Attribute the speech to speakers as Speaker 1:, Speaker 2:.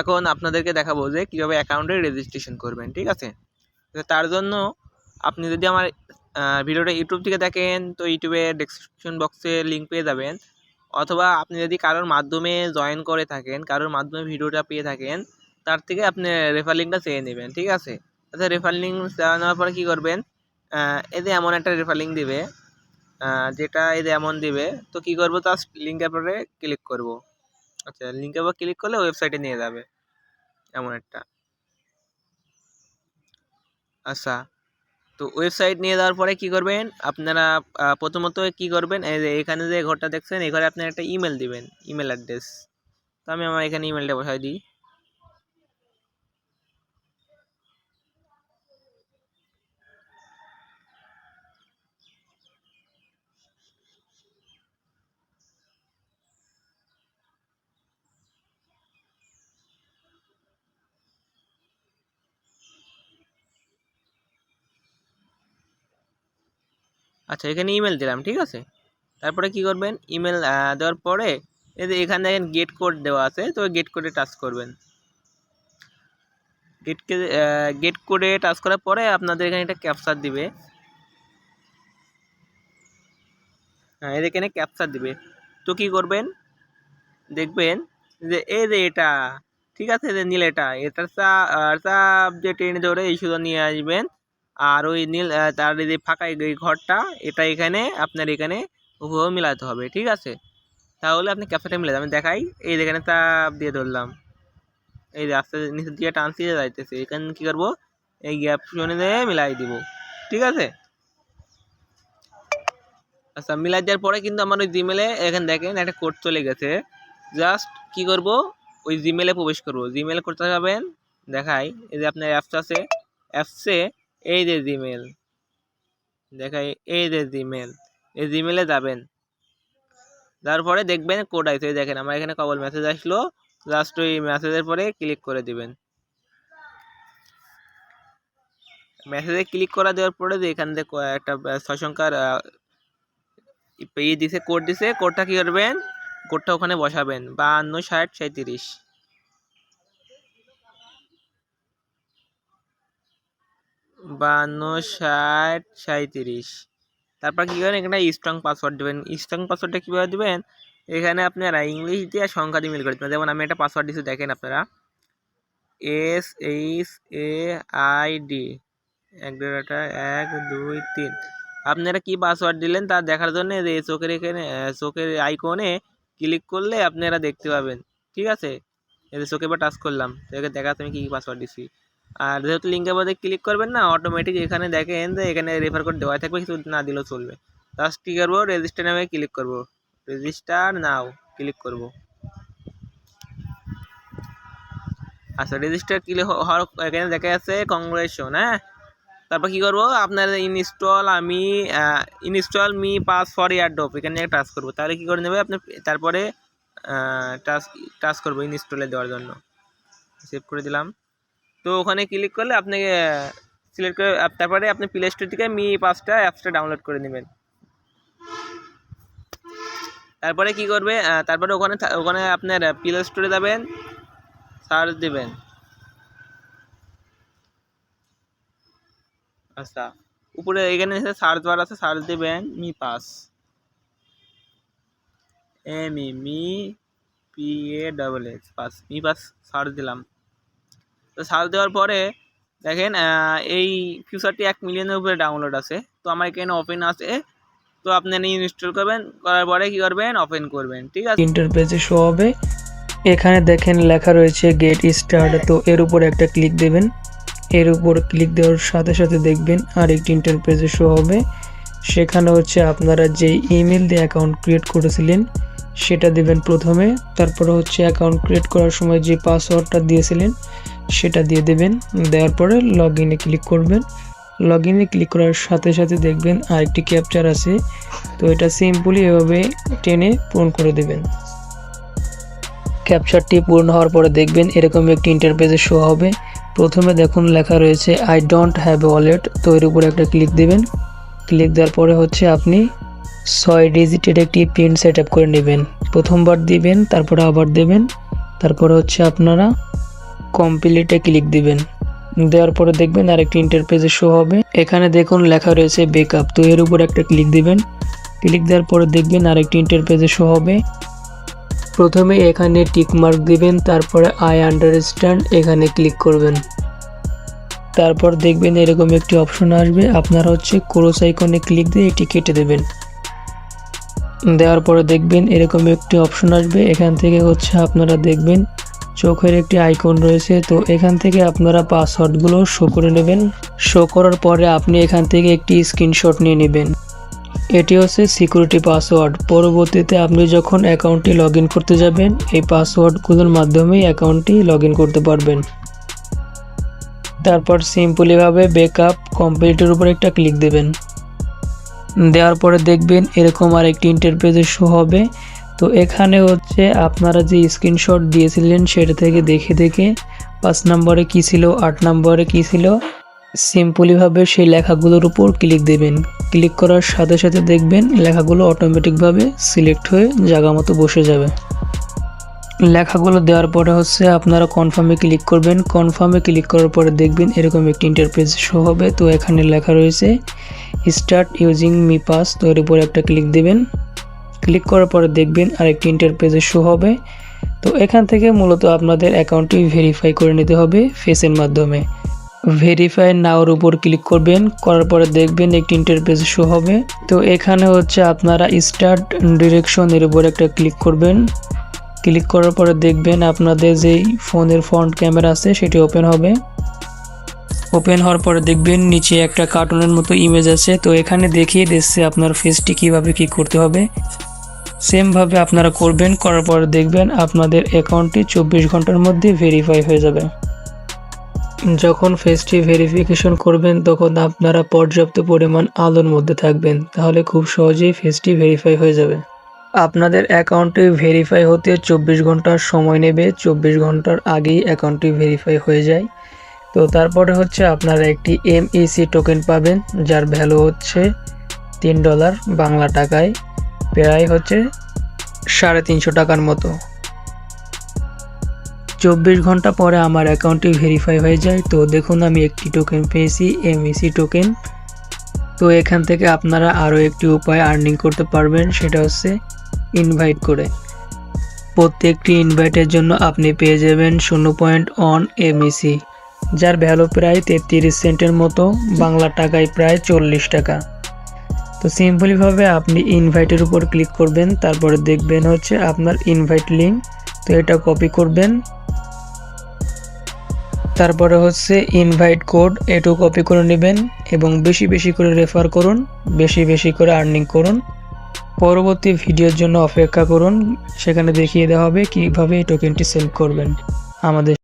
Speaker 1: এখন আপনাদেরকে দেখাবো যে কীভাবে অ্যাকাউন্টে রেজিস্ট্রেশন করবেন, ঠিক আছে। তার জন্য আপনি যদি আমার ভিডিওটা ইউটিউব থেকে দেখেন তো ইউটিউবে ডেসক্রিপশন বক্সে লিঙ্ক পেয়ে যাবেন, অথবা আপনি যদি কারোর মাধ্যমে জয়েন করে থাকেন, কারোর মাধ্যমে ভিডিওটা পেয়ে থাকেন, তার থেকে আপনি রেফার লিঙ্কটা চেয়ে নেবেন, ঠিক আছে। আচ্ছা, রেফার লিঙ্ক নেওয়ার পরে কী করবেন, এই যে এমন একটা রেফার লিঙ্ক দিবে, যেটা এই যে এমন দিবে, তো কী করবো, তার লিঙ্কের পরে ক্লিক করব। আচ্ছা, লিঙ্কের উপর ক্লিক করলে ওয়েবসাইটে নিয়ে যাবে এমন একটা। আচ্ছা, তো ওয়েবসাইট নিয়ে যাওয়ার পরে কি করবেন আপনারা, প্রথমত কি করবেন, এই যে এখানে যে ঘরটা দেখছেন এই ঘরে আপনারা একটা ইমেল দিবেন, ইমেল অ্যাড্রেস। তো আমি আমার এখানে ইমেলটা বসাই দিই। আচ্ছা, এখানে ইমেল দিলাম, ঠিক আছে। তারপরে কি করবেন, ইমেল দেওয়ার পরে এই যে এখানে দেখেন গেট কোড দেওয়া আছে, তো গেট কোডে টাচ করবেন। গেট কোডে টাচ করার পরে আপনাদের এখানে একটা ক্যাপচার দিবে, হ্যাঁ এখানে ক্যাপচার দিবে। তো কি করবেন, দেখবেন যে এই যে এটা, ঠিক আছে, যে নীল এটার চাপ যে টেনে ধরে এই সুতো নিয়ে আসবেন, আর ওই নীল তার যে ফাঁকা এই ঘরটা, এটা এখানে আপনার এখানে হুবহু মিলাতে হবে, ঠিক আছে। তাহলে আপনি ক্যাপচারটা মিলে যাবেন। দেখাই, এই যেখানে চাপ দিয়ে ধরলাম, এই যে আস্তে নিচে দিয়ে টানছি যাইতেছে, এখানে কী করবো, এই গ্যাপ জোনে দিয়ে মিলাই দিব, ঠিক আছে। আচ্ছা, মিলাই দেওয়ার পরে কিন্তু আমার ওই জিমেলে এখানে দেখেন একটা কোড চলে গেছে। জাস্ট কি করব, ওই জিমেলে প্রবেশ করব। জিমেলে করতে যাবেন, দেখাই এই যে আপনার অ্যাপস আছে, অ্যাপসে এই যে জিমেল দেখাই, এই যে জিমেল, এই জিমেলে যাবেন। তারপরে দেখবেন কোড আছে, দেখেন আমার এখানে কেবল মেসেজ আসলো, জাস্ট ওই মেসেজের পরে ক্লিক করে দিবেন। মেসেজে ক্লিক করা দেওয়ার পরে যে এখান থেকে একটা 6 সংখ্যার দিছে, কোড দিছে, কোডটা কি করবেন, কোডটা ওখানে বসাবেন 52 60 37 52 60 37। তারপর কি করবেন, এখানে স্ট্রং পাসওয়ার্ড দেবেন। স্ট্রং পাসওয়ার্ডটা কীভাবে দেবেন, এখানে আপনারা ইংলিশ দিয়ে সংখ্যা দিয়ে মিল করে দেবেন। যেমন আমি একটা পাসওয়ার্ড দিচ্ছি, দেখেন আপনারা SHAID 1 2 3। আপনারা কি পাসওয়ার্ড দিলেন তা দেখার জন্য যে চোখের এখানে চোখের আইকনে ক্লিক করলে আপনারা দেখতে পাবেন, ঠিক আছে। এই যে চোখে বা টাচ করলাম, দেখা তুমি কী পাসওয়ার্ড দিচ্ছি। আর যেহেতু লিঙ্কের মধ্যে ক্লিক করবেন না, অটোমেটিক এখানে দেখেন যে এখানে রেফার কোড দেওয়া থাকবে, কিছু না দিলেও চলবে। জাস্ট কী করবো, রেজিস্টার নামে ক্লিক করব, রেজিস্টার নাও ক্লিক করব। আচ্ছা, রেজিস্টার ক্লিক হওয়ার এখানে দেখা যাচ্ছে কংগ্রেচুলেশন, হ্যাঁ। তারপর কী করবো, আপনার install me pass for airdrop, এখানে টাচ করবো। তাহলে কী করে নেবে আপনি, তারপরে টাচ করবো ইনস্টলে দেওয়ার জন্য। সেভ করে দিলাম। তো ওখানে ক্লিক করলে আপনাকে সিলেক্ট করে, তারপরে আপনি প্লে স্টোর থেকে মি পাসটা অ্যাপসটা ডাউনলোড করে নেবেন। তারপরে কি করবে, তারপরে ওখানে আপনার প্লে স্টোরে যাবেন, সার্চ দেবেন। আচ্ছা, উপরে এখানে সার্চ বার আছে, সার্চ দেবেন me pass, ME pass, me pass search দিলাম। তো সার্চ দেওয়ার পরে দেখেন এই ফিচারটি 1 মিলিয়নের উপরে ডাউনলোড আছে। তো আমার এখানে ওপেন আছে, তো আপনি ইনস্টল করবেন, করার পরে কী করবেন, ওপেন করবেন, ঠিক আছে।
Speaker 2: ইন্টারফেসে শো হবে, এখানে দেখেন লেখা রয়েছে গেট স্টার্ট, তো এর উপর একটা ক্লিক দেবেন। এর উপর ক্লিক দেওয়ার সাথে সাথে দেখবেন আরেকটি ইন্টারফেসে শো হবে, সেখানে হচ্ছে আপনারা যে ইমেল দিয়ে অ্যাকাউন্ট ক্রিয়েট করেছিলেন সেটা দেবেন প্রথমে। তারপরে হচ্ছে অ্যাকাউন্ট ক্রিয়েট করার সময় যে পাসওয়ার্ডটা দিয়েছিলেন সেটা দিয়ে দেবেন। দেওয়ার পরে লগ ইনে ক্লিক করবেন। লগ ইনে ক্লিক করার সাথে সাথে দেখবেন আরেকটি ক্যাপচার আছে, তো এটা সিম্পলি এভাবে টেনে পূরণ করে দেবেন। ক্যাপচারটি পূর্ণ হওয়ার পরে দেখবেন এরকম একটি ইন্টারফেসে শো হবে। প্রথমে দেখুন লেখা রয়েছে I don't have a wallet, তো এর উপরে একটা ক্লিক দেবেন। ক্লিক দেওয়ার পরে হচ্ছে আপনি 6 ডিজিটের একটি পিন সেট আপ করে নেবেন। প্রথমবার দিবেন, তারপরে আবার দেবেন, তারপরে হচ্ছে আপনারা কমপ্লিটে ক্লিক দিবেন। দেওয়ার পরে দেখবেন আরেকটি ইন্টারফেসে শো হবে। এখানে দেখুন লেখা রয়েছে ব্যাকআপ, তো এর উপর একটা ক্লিক দিবেন। ক্লিক দেওয়ার পরে দেখবেন আরেকটি ইন্টারফেসে শো হবে। প্রথমে এখানে টিক মার্ক দিবেন, তারপরে আই আন্ডারস্ট্যান্ড এখানে ক্লিক করবেন। তারপর দেখবেন এরকম একটি অপশন আসবে, আপনারা হচ্ছে ক্রস আইকনে ক্লিক দিয়ে এটি কেটে দেবেন। দেওয়ার পরে দেখবেন এরকম একটি অপশন আসবে, এখান থেকে হচ্ছে আপনারা দেখবেন চোখের একটি আইকন রয়েছে, তো এখান থেকে আপনারা পাসওয়ার্ডগুলো শো করে নেবেন। শো করার পরে আপনি এখান থেকে একটি স্ক্রিনশট নিয়ে নেবেন। এটি হচ্ছে সিকিউরিটি পাসওয়ার্ড। পরবর্তীতে আপনি যখন অ্যাকাউন্টটি লগ ইন করতে যাবেন এই পাসওয়ার্ডগুলোর মাধ্যমেই অ্যাকাউন্টটি লগ ইন করতে পারবেন। তারপর সিম্পলিভাবে ব্যাকআপ কমপ্লিটের উপর একটা ক্লিক দেবেন। দেওয়ার পরে দেখবেন এরকম আরেকটি ইন্টারফেসে শো হবে। তো এখানে হচ্ছে আপনারা যে স্ক্রিনশট দিয়েছিলেন সেটা থেকে দেখে দেখে 5 নম্বরে কী ছিল, 8 নম্বরে কী ছিল, সিম্পলিভাবে সেই লেখাগুলোর উপর ক্লিক দেবেন। ক্লিক করার সাথে সাথে দেখবেন লেখাগুলো অটোমেটিকভাবে সিলেক্ট হয়ে জায়গা মতো বসে যাবে। লেখাগুলো দেওয়ার পরে হচ্ছে আপনারা কনফার্মে ক্লিক করবেন। কনফার্মে ক্লিক করার পরে দেখবেন এরকম একটি ইন্টারফেস শো হবে। তো এখানে লেখা রয়েছে স্টার্ট ইউজিং মি পাস, তো এর উপর একটা ক্লিক দেবেন। ক্লিক করার পরে দেখবেন আরেকটি ইন্টারফেস শো হবে। তো এখান থেকে মূলত আপনাদের অ্যাকাউন্টটি ভেরিফাই করে নিতে হবে ফেসের মাধ্যমে। ভেরিফাই নাওর উপর ক্লিক করবেন, করার পরে দেখবেন একটি ইন্টারফেস শো হবে। তো এখানে হচ্ছে আপনারা স্টার্ট ডিরেকশন এর উপর একটা ক্লিক করবেন। ক্লিক করার পরে দেখবেন আপনাদের যেই ফোনের ফ্রন্ট ক্যামেরা আছে সেটি ওপেন হবে। ওপেন হওয়ার পরে দেখবেন নিচে একটা কার্টুনের মতো ইমেজ আছে, তো এখানে দেখিয়ে দিচ্ছে আপনার ফেসটি কিভাবে কি করতে হবে। সেমভাবে আপনারা করবেন, করার পরে দেখবেন আপনাদের অ্যাকাউন্টটি 24 ঘন্টার মধ্যে ভেরিফাই হয়ে যাবে। যখন ফেসটি ভেরিফিকেশন করবেন তখন আপনারা পর্যাপ্ত পরিমাণ আলোর মধ্যে থাকবেন, তাহলে খুব সহজেই ফেসটি ভেরিফাই হয়ে যাবে। আপনাদের অ্যাকাউন্টটি ভেরিফাই হতে 24 ঘন্টার সময় নেবে, 24 ঘন্টার আগেই অ্যাকাউন্টটি ভেরিফাই হয়ে যায়। তো তারপরে হচ্ছে আপনারা একটি MEC টোকেন পাবেন, যার ভ্যালু হচ্ছে $3 বাংলা টাকায় প্রায় হচ্ছে 350 টাকার মতো। 24 ঘন্টা পরে আমার অ্যাকাউন্টটি ভেরিফাই হয়ে যায়। তো দেখুন আমি একটি টোকেন পেয়েছি, MEC টোকেন। তো এখান থেকে আপনারা আরও একটি উপায় আর্নিং করতে পারবেন, সেটা হচ্ছে ইনভাইট করে। প্রত্যেকটি ইনভাইটের জন্য আপনি পেয়ে যাবেন 0.1 MEC, যার ভ্যালু প্রায় 33 সেন্টের মতো, বাংলা টাকায় প্রায় 40 টাকা। তো সিম্পলিভাবে আপনি ইনভাইটের উপর ক্লিক করবেন, তারপরে দেখবেন হচ্ছে আপনার ইনভাইট লিঙ্ক, তো এটা কপি করবেন। তারপরে হচ্ছে ইনভাইট কোড, এটাও কপি করে নেবেন এবং বেশি বেশি করে রেফার করুন, বেশি বেশি করে আর্নিং করুন। পরবর্তী ভিডিওর জন্য অপেক্ষা করুন, সেখানে দেখিয়ে দেওয়া হবে কীভাবে এই টোকেনটি সেল করবেন। আমাদের